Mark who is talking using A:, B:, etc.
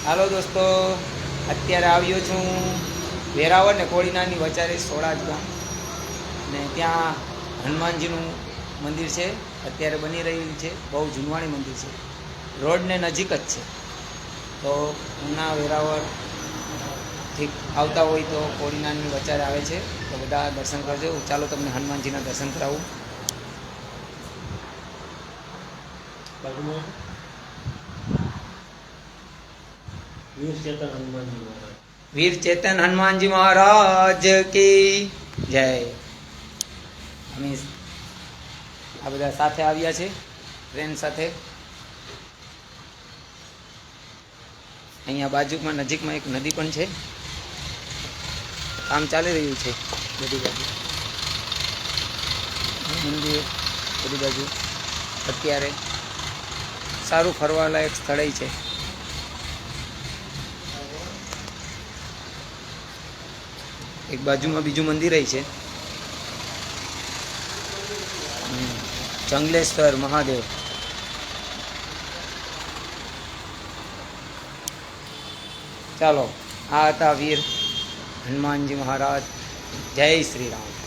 A: હાલો દોસ્તો, અત્યારે આવ્યો છું વેરાવળ ને કોડીનારની વચારે સોળાજ ગામ ને ત્યાં હનુમાનજીનું મંદિર છે. અત્યારે બની રહ્યું છે. બહુ જૂનવાણી મંદિર છે. રોડને નજીક જ છે. તો ઉના વેરાવળથી આવતા હોય તો કોડીનારની વચારે આવે છે. તો બધા દર્શન કરજો. ચાલો તમને હનુમાનજીના દર્શન કરાવું. વીર ચેતન હનુમાનજી મહારાજ કી જય. અમે આ બધા સાથે આવ્યા છે ટ્રેન સાથે. અહીંયા બાજુમાં નજીકમાં એક નદી પણ છે. કામ ચાલી રહ્યું છે બધી બાજુ. મંદિર બધી બાજુ અત્યારે સારું ફરવાલાયક સ્થળે છે. એક બાજુમાં બીજું મંદિર છે, જંગલેશ્વર મહાદેવ. ચાલો, આ હતા વીર હનુમાનજી મહારાજ. જય શ્રી રામ.